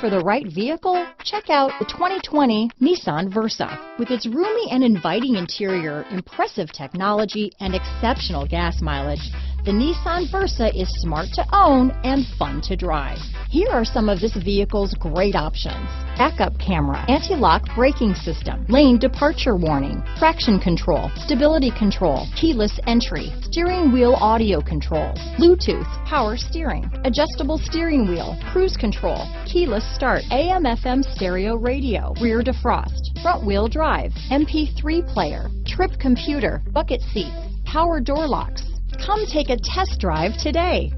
for the right vehicle? Check out the 2020 Nissan Versa. With its roomy and inviting interior, impressive technology, and exceptional gas mileage, the Nissan Versa is smart to own and fun to drive. Here are some of this vehicle's great options: backup camera, anti-lock braking system, lane departure warning, traction control, stability control, keyless entry, steering wheel audio controls, Bluetooth, power steering, adjustable steering wheel, cruise control, keyless start, AM/FM stereo radio, rear defrost, front wheel drive, MP3 player, trip computer, bucket seats, power door locks. Come take a test drive today.